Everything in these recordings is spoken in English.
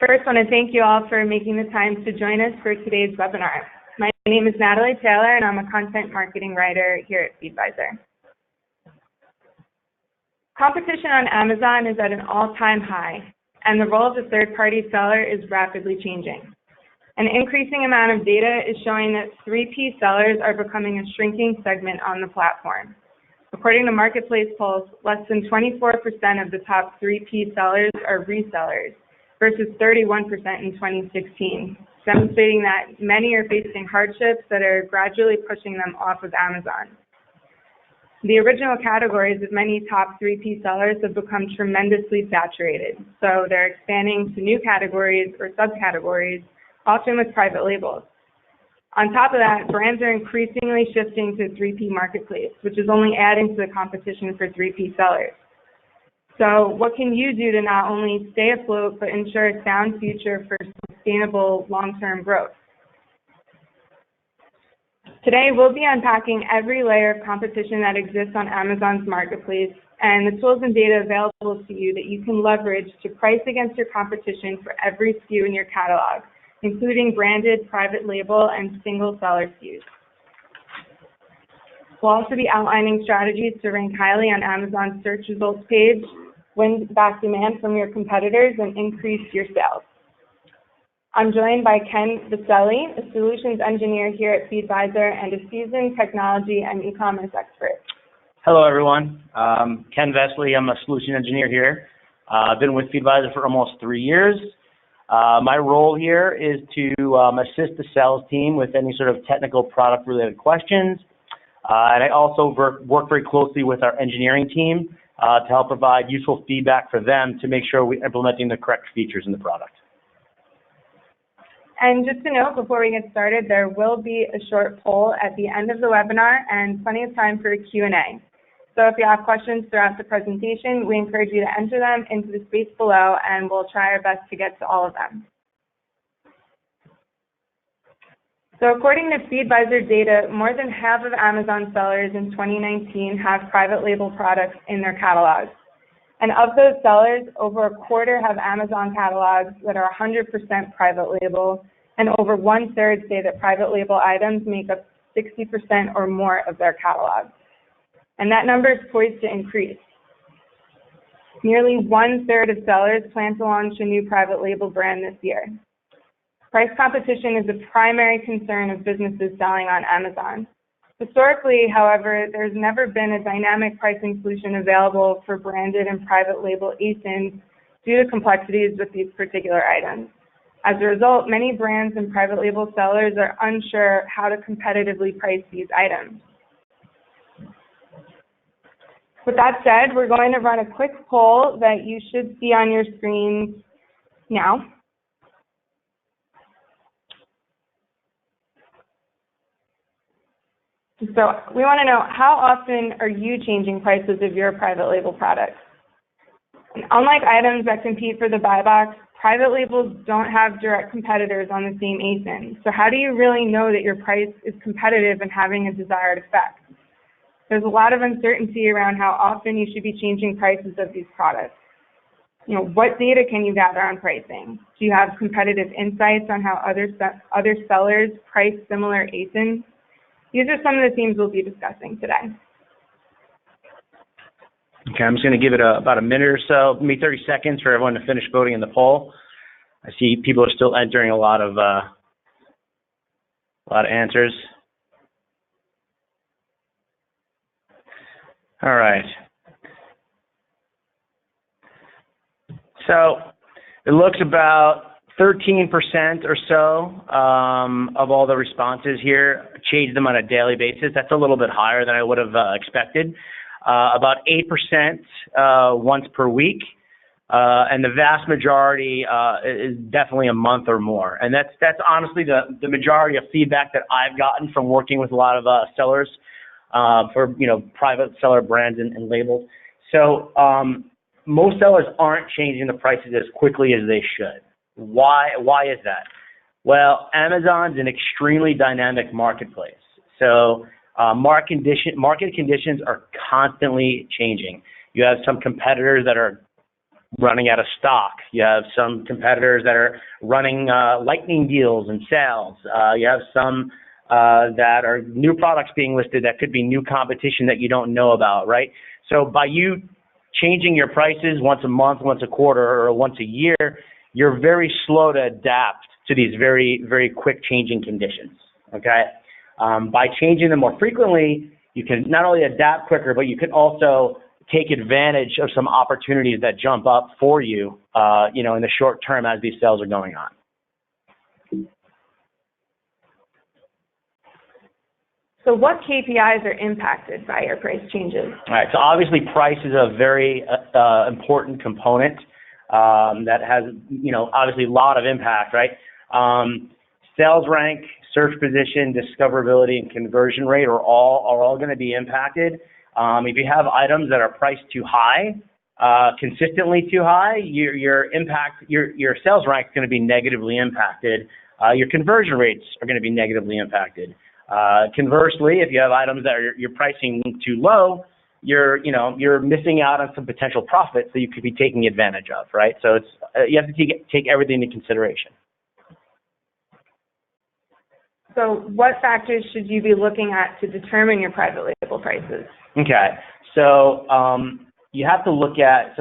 First, I want to thank you all for making the time to join us for today's webinar. My name is Natalie Taylor, and I'm a content marketing writer here at FeedVisor. Competition on Amazon is at an all-time high, and the role of the third-party seller is rapidly changing. An increasing amount of data is showing that 3P sellers are becoming a shrinking segment on the platform. According to Marketplace Pulse, less than 24% of the top 3P sellers are resellers, versus 31% in 2016, demonstrating that many are facing hardships that are gradually pushing them off of Amazon. The original categories of many top 3P sellers have become tremendously saturated, so they're expanding to new categories or subcategories, often with private labels. On top of that, brands are increasingly shifting to 3P marketplace, which is only adding to the competition for 3P sellers. So what can you do to not only stay afloat, but ensure a sound future for sustainable long-term growth? Today, we'll be unpacking every layer of competition that exists on Amazon's marketplace and the tools and data available to you that you can leverage to price against your competition for every SKU in your catalog, including branded, private label, and single seller SKUs. We'll also be outlining strategies to rank highly on Amazon's search results page, win back demand from your competitors, and increase your sales. I'm joined by Ken Vaselli, a solutions engineer here at FeedVisor and a seasoned technology and e-commerce expert. Hello, everyone. Ken Vaselli. I'm a solution engineer here. I've been with FeedVisor for almost 3 years. My role here is to assist the sales team with any sort of technical product-related questions. And I also work very closely with our engineering team to help provide useful feedback for them to make sure we're implementing the correct features in the product. And just to note, before we get started, there will be a short poll at the end of the webinar and plenty of time for a Q&A. So if you have questions throughout the presentation, we encourage you to enter them into the space below, and we'll try our best to get to all of them. So according to FeedVisor data, more than half of Amazon sellers in 2019 have private label products in their catalogs. And of those sellers, over a quarter have Amazon catalogs that are 100% private label, and over 1/3 say that private label items make up 60% or more of their catalogs. And that number is poised to increase. Nearly 1/3 of sellers plan to launch a new private label brand this year. Price competition is a primary concern of businesses selling on Amazon. Historically, however, there's never been a dynamic pricing solution available for branded and private label ASINs due to complexities with these particular items. As a result, many brands and private label sellers are unsure how to competitively price these items. With that said, we're going to run a quick poll that you should see on your screens now. So we want to know, how often are you changing prices of your private label products? And unlike items that compete for the buy box, private labels don't have direct competitors on the same ASIN. So how do you really know that your price is competitive and having a desired effect? There's a lot of uncertainty around how often you should be changing prices of these products. You know, what data can you gather on pricing? Do you have competitive insights on how other sellers price similar ASINs? These are some of the themes we'll be discussing today. Okay, I'm just going to give it about a minute or so, maybe 30 seconds for everyone to finish voting in the poll. I see people are still entering a lot of answers. All right. So it looks about 13% or so of all the responses here change them on a daily basis. That's a little bit higher than I would have expected. About 8% once per week, and the vast majority is definitely a month or more. And that's honestly the majority of feedback that I've gotten from working with a lot of sellers for private seller brands and labels. So most sellers aren't changing the prices as quickly as they should. Why is that? Well, Amazon's an extremely dynamic marketplace. So market conditions are constantly changing. You have some competitors that are running out of stock. You have some competitors that are running lightning deals and sales. You have some that are new products being listed that could be new competition that you don't know about, right? So by you changing your prices once a month, once a quarter, or once a year, you're very slow to adapt to these very, very quick changing conditions, okay? By changing them more frequently, you can not only adapt quicker, but you can also take advantage of some opportunities that jump up for you, in the short term as these sales are going on. So what KPIs are impacted by your price changes? All right, so obviously price is a very important component that has, obviously a lot of impact, right? Sales rank, search position, discoverability, and conversion rate are all going to be impacted. If you have items that are priced too high, consistently too high, your sales rank is going to be negatively impacted. Your conversion rates are going to be negatively impacted. Conversely, if you have items that you're pricing too low, you're missing out on some potential profits that you could be taking advantage of, right? So it's you have to take everything into consideration. So what factors should you be looking at to determine your private label prices? Okay, so you have to look at,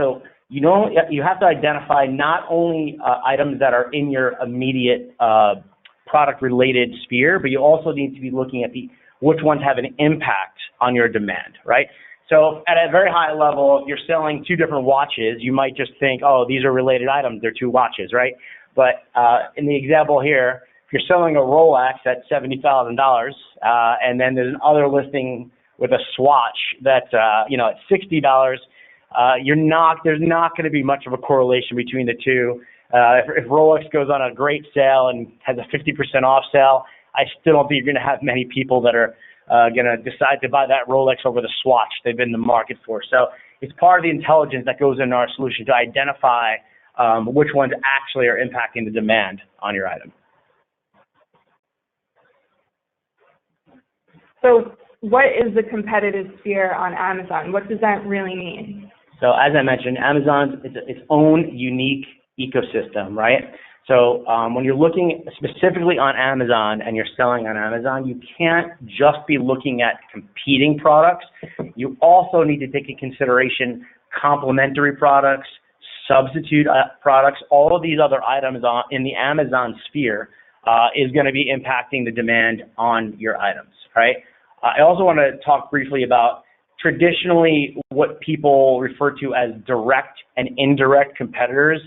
you have to identify not only items that are in your immediate product-related sphere, but you also need to be looking at which ones have an impact on your demand, right? So at a very high level, if you're selling two different watches, you might just think, oh, these are related items, they're two watches, right? But in the example here, if you're selling a Rolex at $70,000, and then there's another listing with a Swatch that's at $60, there's not going to be much of a correlation between the two. If Rolex goes on a great sale and has a 50% off sale, I still don't think you're going to have many people that are going to decide to buy that Rolex over the Swatch they've been in the market for. So it's part of the intelligence that goes into our solution to identify which ones actually are impacting the demand on your item. So what is the competitive sphere on Amazon? What does that really mean? So as I mentioned, Amazon's its own unique ecosystem, right? So when you're looking specifically on Amazon and you're selling on Amazon, you can't just be looking at competing products. You also need to take into consideration complementary products, substitute products. All of these other items in the Amazon sphere is going to be impacting the demand on your items, right? I also want to talk briefly about traditionally what people refer to as direct and indirect competitors.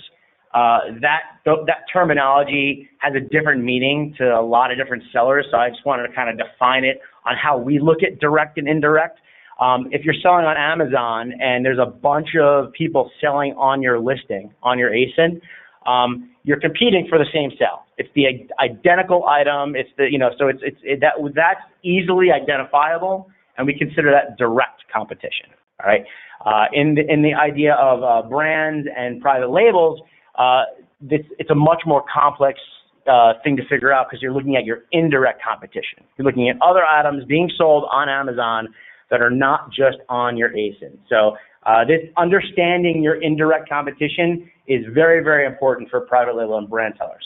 That terminology has a different meaning to a lot of different sellers, so I just wanted to kind of define it on how we look at direct and indirect. If you're selling on Amazon and there's a bunch of people selling on your listing, on your ASIN, you're competing for the same sale. It's the identical item. It's that's easily identifiable, and we consider that direct competition. All right. In the idea of brands and private labels, it's a much more complex thing to figure out because you're looking at your indirect competition. You're looking at other items being sold on Amazon that are not just on your ASIN. So this understanding your indirect competition is very, very important for private label and brand sellers.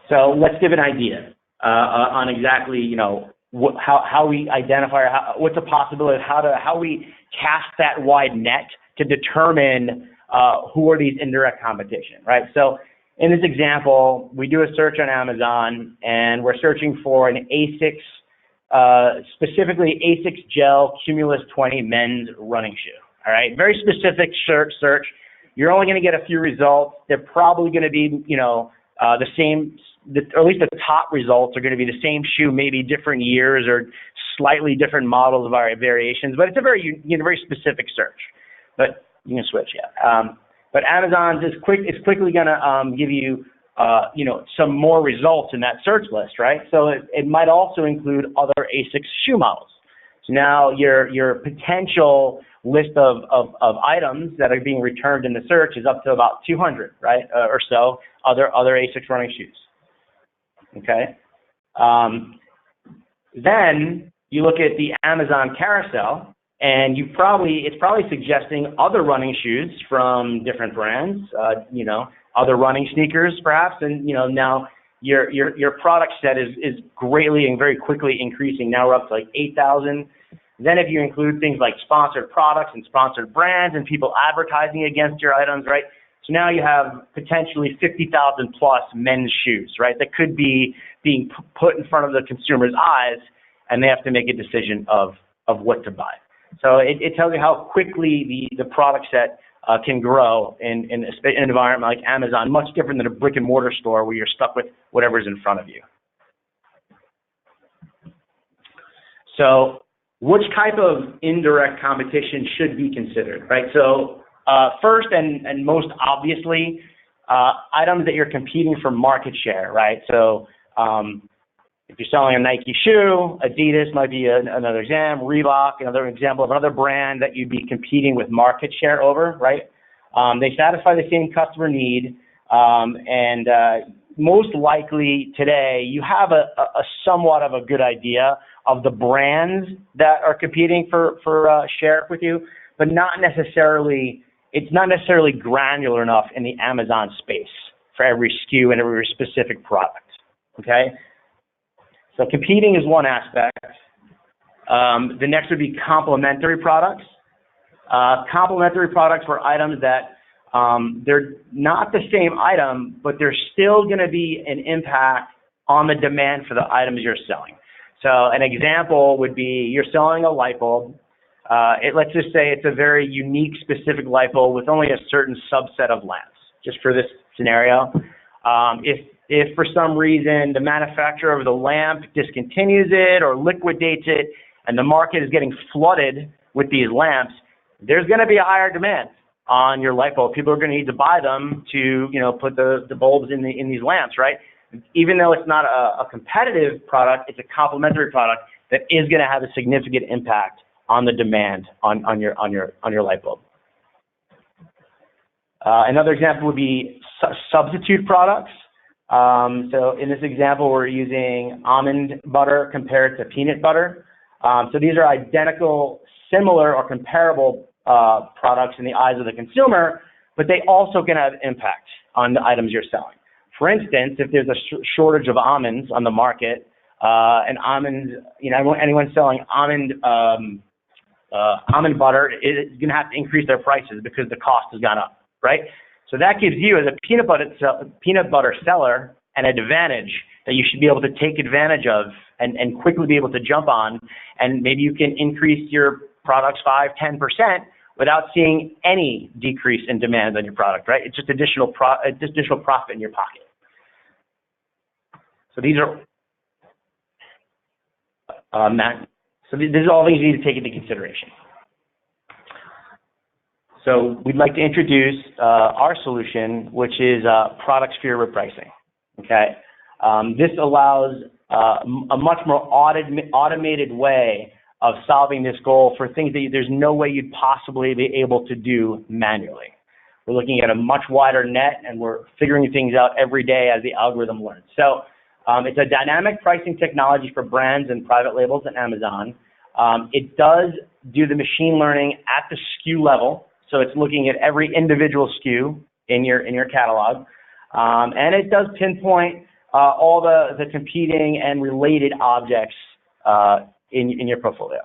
So let's give an idea on exactly, how we identify, what's the possibility of how we cast that wide net to determine who are these indirect competition, right? So in this example, we do a search on Amazon, and we're searching for an ASICS, specifically ASICS Gel Cumulus 20 men's running shoe. All right, very specific search. You're only going to get a few results. They're probably going to be, the same, or at least the top results are going to be the same shoe, maybe different years or slightly different models of our variations. But it's a very, very specific search. But you can switch, yeah. But Amazon is quickly going to give you, some more results in that search list, right? So it might also include other ASICS shoe models. So now your potential list of items that are being returned in the search is up to about 200, right, or so other ASICS running shoes. Okay. Then you look at the Amazon carousel, and it's probably suggesting other running shoes from different brands, other running sneakers perhaps, and now your product set is greatly and very quickly increasing. Now we're up to like 8,000. Then if you include things like sponsored products and sponsored brands and people advertising against your items, right? So now you have potentially 50,000 plus men's shoes, right? That could be being put in front of the consumer's eyes, and they have to make a decision of what to buy. So it tells you how quickly the product set can grow in an environment like Amazon, much different than a brick and mortar store where you're stuck with whatever's in front of you. So which type of indirect competition should be considered, right? So first and most obviously, items that you're competing for market share, right? So if you're selling a Nike shoe, Adidas might be another example, Reebok, another example of another brand that you'd be competing with market share over, right? They satisfy the same customer need, and most likely today you have a somewhat of a good idea of the brands that are competing for share with you, but it's not necessarily granular enough in the Amazon space for every SKU and every specific product, okay? So competing is one aspect. The next would be complementary products. Complementary products were items that they're not the same item, but there's still going to be an impact on the demand for the items you're selling. So an example would be you're selling a light bulb. Let's just say it's a very unique, specific light bulb with only a certain subset of lamps, just for this scenario. If for some reason the manufacturer of the lamp discontinues it or liquidates it and the market is getting flooded with these lamps, there's going to be a higher demand on your light bulb. People are going to need to buy them to, put the bulbs in these lamps, right? Even though it's not a competitive product, it's a complementary product that is going to have a significant impact on the demand on your light bulb. Another example would be substitute products. So in this example, we're using almond butter compared to peanut butter. So these are identical, similar, or comparable products in the eyes of the consumer, but they also can have impact on the items you're selling. For instance, if there's a shortage of almonds on the market, and almonds, anyone selling almond butter is going to have to increase their prices because the cost has gone up, right? So that gives you, as a peanut butter seller, an advantage that you should be able to take advantage of and quickly be able to jump on, and maybe you can increase your products 5-10% without seeing any decrease in demand on your product, right? It's just additional profit in your pocket. So these are these are all things you need to take into consideration. So we'd like to introduce our solution, which is ProductSphere repricing. Okay, this allows a much more automated way of solving this goal for things that there's no way you'd possibly be able to do manually. We're looking at a much wider net, and we're figuring things out every day as the algorithm learns. So it's a dynamic pricing technology for brands and private labels at Amazon. It does do the machine learning at the SKU level. So it's looking at every individual SKU in your catalog. And it does pinpoint all the competing and related objects in your portfolio.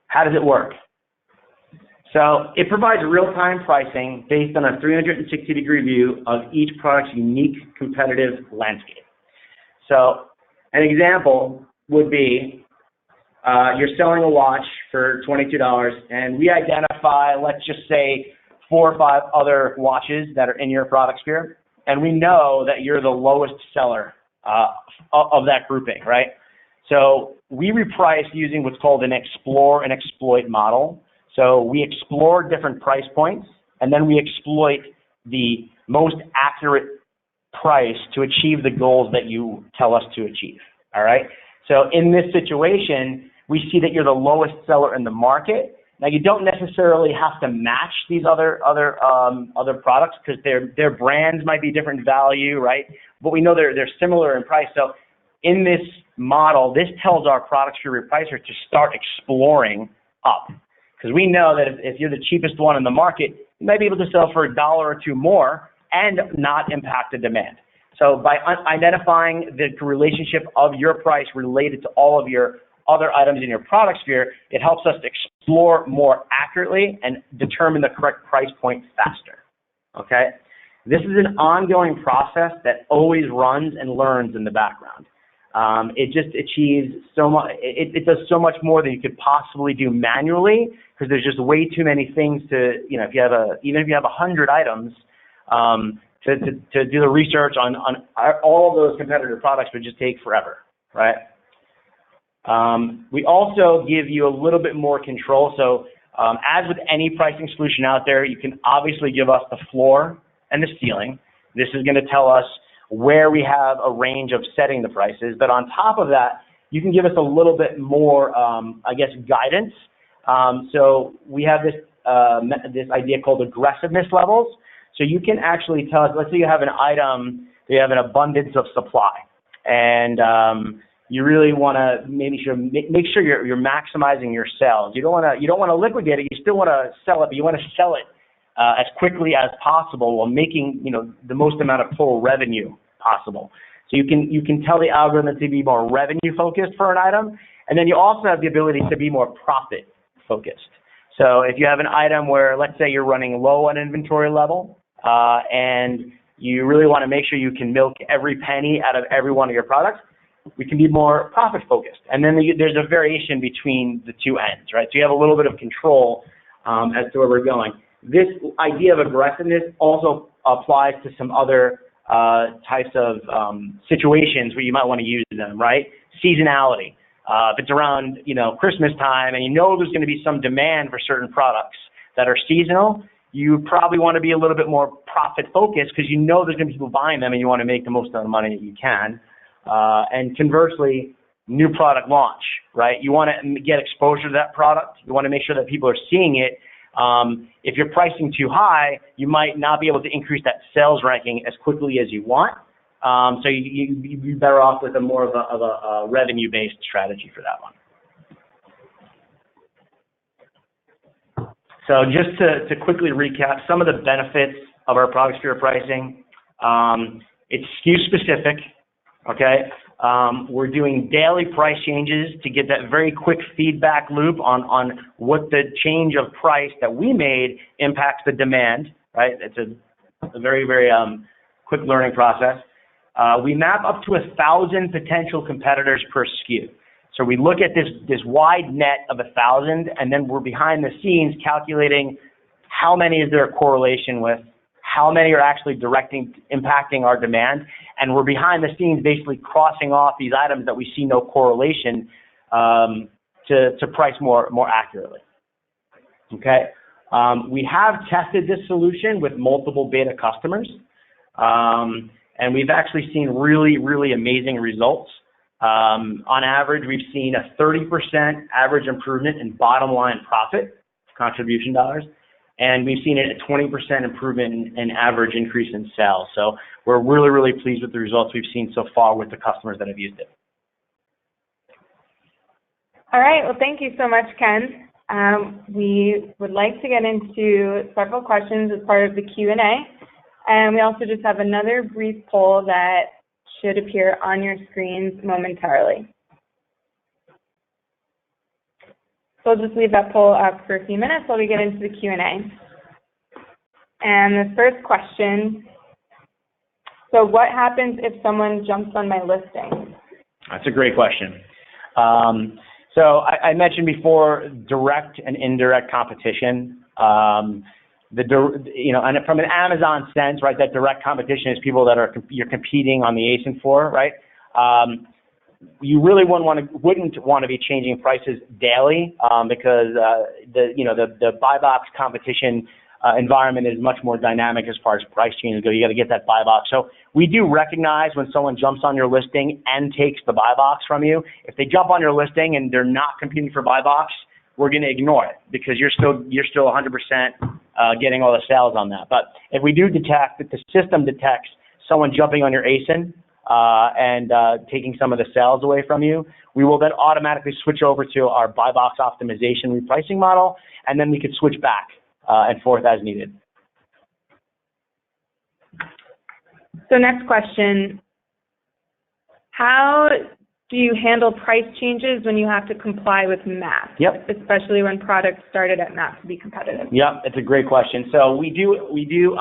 How does it work? So it provides real-time pricing based on a 360-degree view of each product's unique competitive landscape. So an example would be you're selling a watch for $22, and we identify, let's just say, 4 or 5 other watches that are in your ProductSphere, and we know that you're the lowest seller of that grouping, right? So we reprice using what's called an explore and exploit model. So we explore different price points, and then we exploit the most accurate price to achieve the goals that you tell us to achieve, all right? So in this situation, we see that you're the lowest seller in the market. Now, you don't necessarily have to match these other products because their brands might be different value, right? But we know they're similar in price. So in this model, this tells our ProductSphere repricer to start exploring up. Because we know that if you're the cheapest one in the market, you might be able to sell for $1 or $2 more and not impact the demand. So by identifying the relationship of your price related to all of your other items in your ProductSphere, it helps us to explore more accurately and determine the correct price point faster. Okay? This is an ongoing process that always runs and learns in the background. It just achieves so much. It does so much more than you could possibly do manually, because there's just way too many things to, you know, even if you have 100 items, to do the research on all of those competitor products would just take forever, right? We also give you a little bit more control. So as with any pricing solution out there, you can obviously give us the floor and the ceiling. This is going to tell us where we have a range of setting the prices. But on top of that, you can give us a little bit more, I guess, guidance. So we have this idea called aggressiveness levels. So you can actually tell us, let's say you have an item, you have an abundance of supply, and you really want to make sure you're maximizing your sales. You don't want to liquidate it. You still want to sell it, but you want to sell it as quickly as possible while making, you know, the most amount of total revenue possible. So you can tell the algorithm to be more revenue focused for an item, and then you also have the ability to be more profit focused. So if you have an item where, let's say, you're running low on inventory level, and you really want to make sure you can milk every penny out of every one of your products, we can be more profit focused. And then there's a variation between the two ends, right? So you have a little bit of control as to where we're going. This idea of aggressiveness also applies to some other types of situations where you might want to use them, right? Seasonality. If it's around, you know, Christmas time and you know there's going to be some demand for certain products that are seasonal, you probably want to be a little bit more profit focused because you know there's going to be people buying them and you want to make the most of the money that you can. And conversely, new product launch, right? You want to get exposure to that product. You want to make sure that people are seeing it. If you're pricing too high, you might not be able to increase that sales ranking as quickly as you want. So you'd be better off with more of a revenue-based strategy for that one. So just to quickly recap some of the benefits of our ProductSphere pricing, it's SKU specific, okay? We're doing daily price changes to get that very quick feedback loop on what the change of price that we made impacts the demand, right? It's a very, very quick learning process. We map up to 1,000 potential competitors per SKU. So we look at this wide net of 1,000, and then we're behind the scenes calculating how many is there a correlation with, how many are actually impacting our demand, and we're behind the scenes basically crossing off these items that we see no correlation to price more accurately. Okay, we have tested this solution with multiple beta customers, and we've actually seen really, really amazing results. On average, we've seen a 30% average improvement in bottom line profit, contribution dollars, and we've seen a 20% improvement in average increase in sales. So we're really, really pleased with the results we've seen so far with the customers that have used it. All right, well, thank you so much, Ken. We would like to get into several questions as part of the Q&A, and we also just have another brief poll that should appear on your screens momentarily. So we'll just leave that poll up for a few minutes while we get into the Q&A. And the first question, so what happens if someone jumps on my listing? That's a great question. So I mentioned before direct and indirect competition. And from an Amazon sense, right, that direct competition is people that you're competing on the ASIN for, right? You really wouldn't want to be changing prices daily because the buy box competition environment is much more dynamic as far as price changes go. You got to get that buy box. So we do recognize when someone jumps on your listing and takes the buy box from you. If they jump on your listing and they're not competing for buy box, we're going to ignore it because you're still 100% getting all the sales on that. But if we do detect that the system detects someone jumping on your ASIN and taking some of the sales away from you, we will then automatically switch over to our buy box optimization repricing model, and then we could switch back and forth as needed. So next question, how do you handle price changes when you have to comply with MAP? Yep. Especially when products started at MAP to be competitive. Yep, it's a great question. So you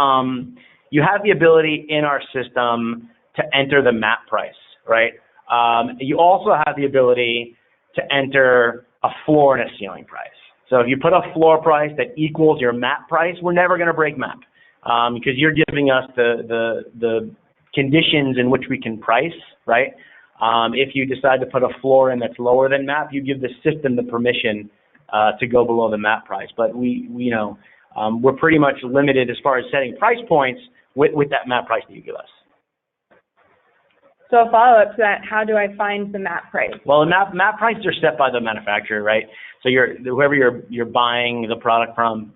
have the ability in our system to enter the MAP price, right? You also have the ability to enter a floor and a ceiling price. So if you put a floor price that equals your MAP price, we're never going to break MAP because you're giving us the conditions in which we can price, right? If you decide to put a floor in that's lower than MAP, you give the system the permission to go below the MAP price. But we're pretty much limited as far as setting price points with that MAP price that you give us. So a follow-up to that, how do I find the MAP price? Well, MAP prices are set by the manufacturer, right? So whoever you're buying the product from,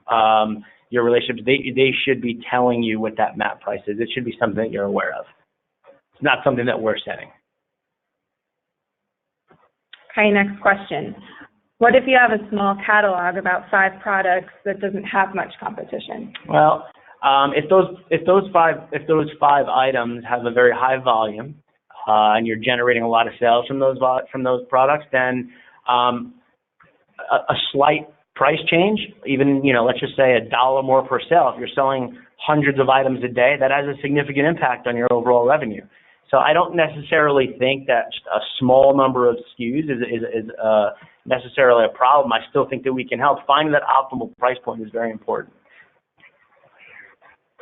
your relationships, they should be telling you what that MAP price is. It should be something that you're aware of. It's not something that we're setting. Okay, next question. What if you have a small catalog, about 5 products, that doesn't have much competition? Well, if those five items have a very high volume and you're generating a lot of sales from those products, then a slight price change, even let's just say $1 more per sale. If you're selling hundreds of items a day, that has a significant impact on your overall revenue. So I don't necessarily think that a small number of SKUs is necessarily a problem. I still think that we can help. Finding that optimal price point is very important.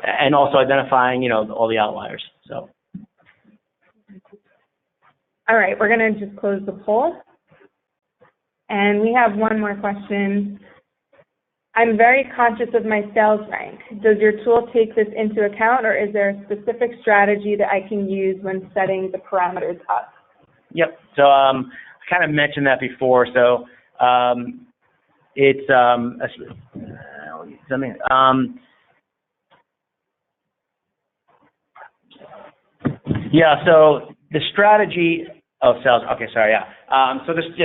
And also identifying, all the outliers. So. All right, we're going to just close the poll. And we have one more question. I'm very conscious of my sales rank. Does your tool take this into account, or is there a specific strategy that I can use when setting the parameters up? Yep. So I kind of mentioned that before. So it's yeah. So the strategy. Oh, sales. Okay, sorry. Yeah.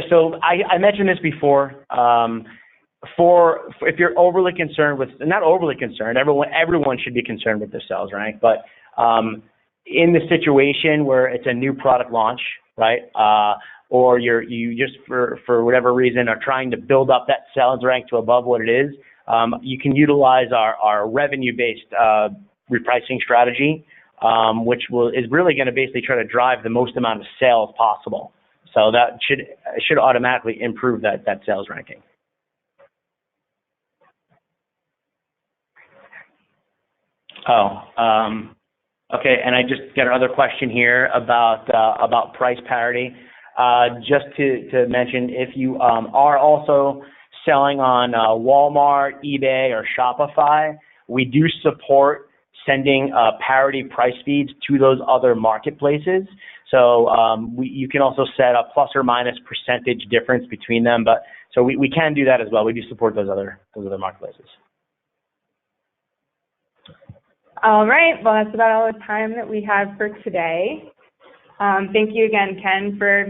So I mentioned this before. If you're overly concerned with, not overly concerned, everyone should be concerned with their sales rank, but in the situation where it's a new product launch, right, or you just for whatever reason are trying to build up that sales rank to above what it is, you can utilize our revenue-based repricing strategy, which is really going to basically try to drive the most amount of sales possible. So that should automatically improve that sales ranking. Okay, and I just got another question here about price parity. Just to mention, if you are also selling on Walmart, eBay, or Shopify, we do support sending parity price feeds to those other marketplaces. So you can also set a plus or minus percentage difference between them. But so we can do that as well. We do support those other marketplaces. All right. Well, that's about all the time that we have for today. Thank you again, Ken, for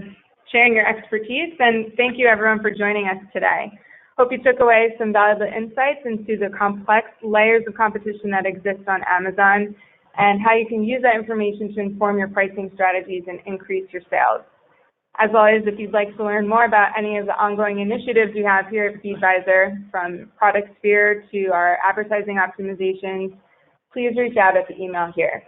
sharing your expertise, and thank you, everyone, for joining us today. Hope you took away some valuable insights into the complex layers of competition that exist on Amazon and how you can use that information to inform your pricing strategies and increase your sales. As always, if you'd like to learn more about any of the ongoing initiatives we have here at FeedVisor, from ProductSphere to our advertising optimizations, please reach out at the email here.